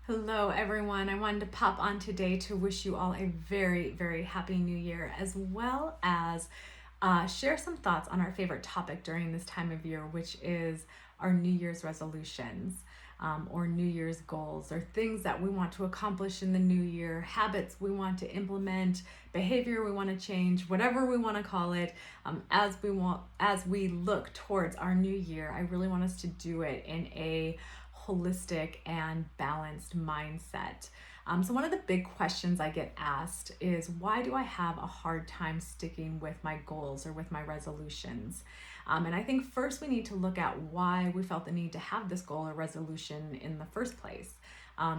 Hello, everyone. I wanted to pop on today to wish you all a very, very happy new year, as well as share some thoughts on our favorite topic during this time of year, which is our New Year's resolutions or New Year's goals, or things that we want to accomplish in the new year, habits we want to implement, behavior we want to change, whatever we want to call it. As we look towards our new year, I really want us to do it in a holistic and balanced mindset. So one of the big questions I get asked is, why do I have a hard time sticking with my goals or with my resolutions? And I think first we need to look at why we felt the need to have this goal or resolution in the first place.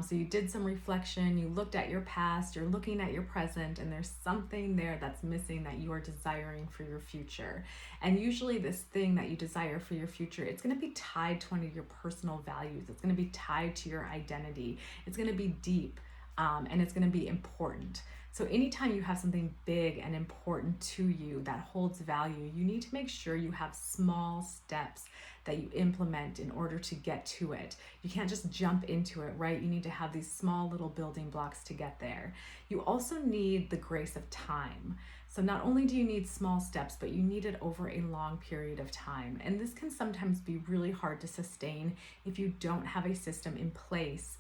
So you did some reflection, you looked at your past, you're looking at your present, and there's something there that's missing that you are desiring for your future. And usually this thing that you desire for your future, it's going to be tied to one of your personal values. It's going to be tied to your identity. It's going to be deep, and it's going to be important. So anytime you have something big and important to you that holds value, you need to make sure you have small steps that you implement in order to get to it. You can't just jump into it, right? You need to have these small little building blocks to get there. You also need the grace of time. So not only do you need small steps, but you need it over a long period of time. And this can sometimes be really hard to sustain if you don't have a system in place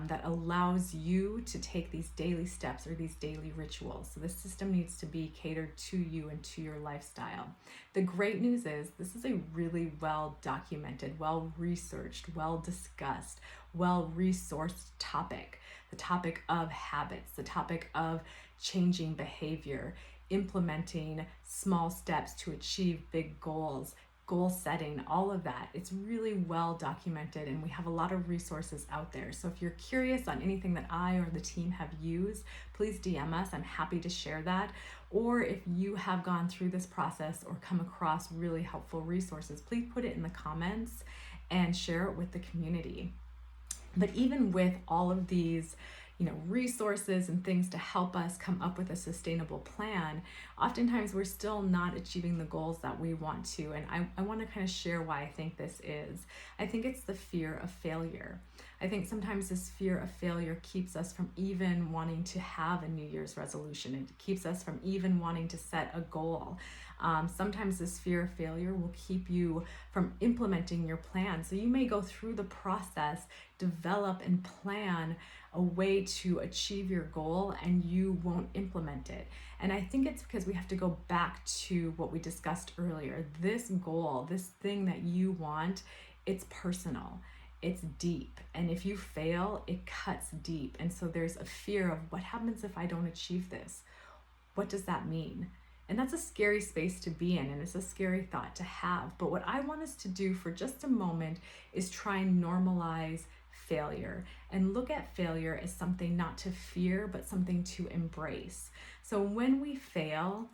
that allows you to take these daily steps or these daily rituals. So the system needs to be catered to you and to your lifestyle. The great news is this is a really well documented, well researched, well discussed, well resourced topic. The topic of habits, the topic of changing behavior, implementing small steps to achieve big goals, goal setting, all of that. It's really well documented, and we have a lot of resources out there. So if you're curious on anything that I or the team have used, please DM us. I'm happy to share that. Or if you have gone through this process or come across really helpful resources, please put it in the comments and share it with the community. But even with all of these resources and things to help us come up with a sustainable plan, oftentimes we're still not achieving the goals that we want to. And I want to kind of share why I think this is. I think it's the fear of failure. I think sometimes this fear of failure keeps us from even wanting to have a New Year's resolution. It keeps us from even wanting to set a goal. Sometimes this fear of failure will keep you from implementing your plan. So you may go through the process, develop and plan a way to achieve your goal, and you won't implement it. And I think it's because we have to go back to what we discussed earlier. This goal, this thing that you want, it's personal. It's deep. And if you fail, it cuts deep. And so there's a fear of, what happens if I don't achieve this? What does that mean? And that's a scary space to be in, and it's a scary thought to have. But what I want us to do for just a moment is try and normalize failure and look at failure as something not to fear, but something to embrace. So when we fail,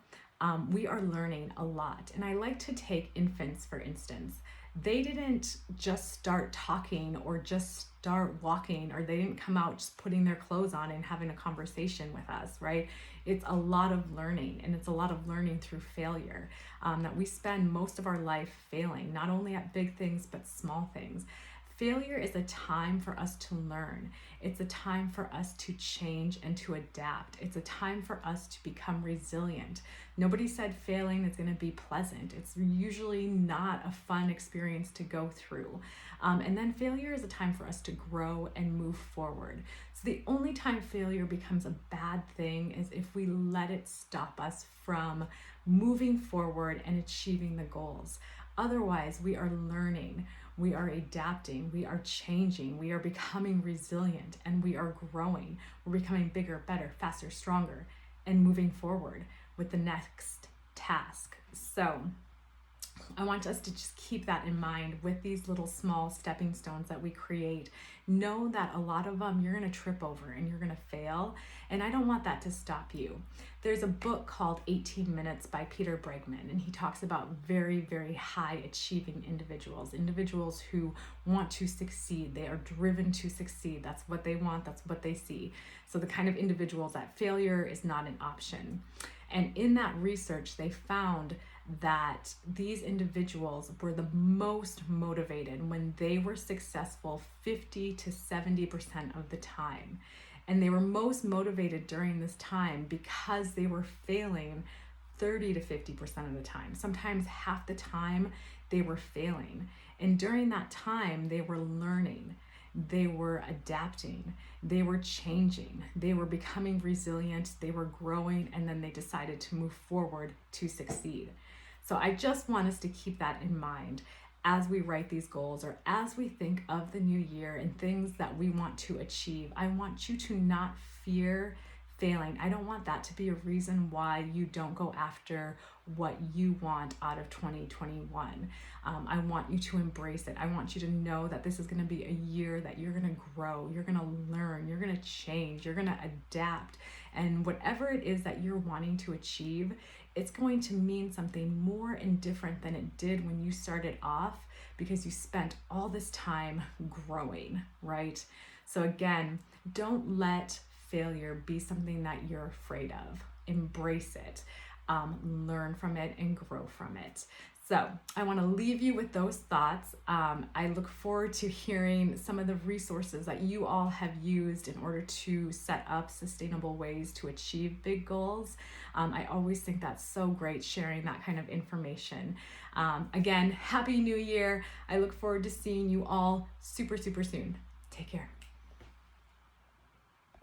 we are learning a lot. And I like to take infants, for instance. They didn't just start talking or just start walking, or they didn't come out just putting their clothes on and having a conversation with us, right? It's a lot of learning, and it's a lot of learning through failure, that we spend most of our life failing, not only at big things, but small things. Failure is a time for us to learn. It's a time for us to change and to adapt. It's a time for us to become resilient. Nobody said failing is going to be pleasant. It's usually not a fun experience to go through. And then failure is a time for us to grow and move forward. So the only time failure becomes a bad thing is if we let it stop us from moving forward and achieving the goals. Otherwise, we are learning, we are adapting, we are changing, we are becoming resilient, and we are growing. We're becoming bigger, better, faster, stronger, and moving forward with the next task. So I want us to just keep that in mind with these little small stepping stones that we create. Know that a lot of them you're going to trip over and you're going to fail, and I don't want that to stop you. There's a book called 18 Minutes by Peter Bregman, and he talks about very, very high achieving individuals who want to succeed. They are driven to succeed. That's what they want. That's what they see. So the kind of individuals that failure is not an option. And in that research, they found that these individuals were the most motivated when they were successful 50 to 70% of the time. And they were most motivated during this time because they were failing 30 to 50% of the time. Sometimes half the time they were failing. And during that time, they were learning, they were adapting, they were changing, they were becoming resilient, they were growing, and then they decided to move forward to succeed. So I just want us to keep that in mind as we write these goals, or as we think of the new year and things that we want to achieve. I want you to not fear failing. I don't want that to be a reason why you don't go after what you want out of 2021. I want you to embrace it. I want you to know that this is going to be a year that you're going to grow, you're going to learn, you're going to change, you're going to adapt. And whatever it is that you're wanting to achieve, it's going to mean something more and different than it did when you started off, because you spent all this time growing, right? So again, don't let failure be something that you're afraid of. Embrace it, learn from it, and grow from it. So I want to leave you with those thoughts. I look forward to hearing some of the resources that you all have used in order to set up sustainable ways to achieve big goals. I always think that's so great, sharing that kind of information. Again, Happy New Year. I look forward to seeing you all super, super soon. Take care.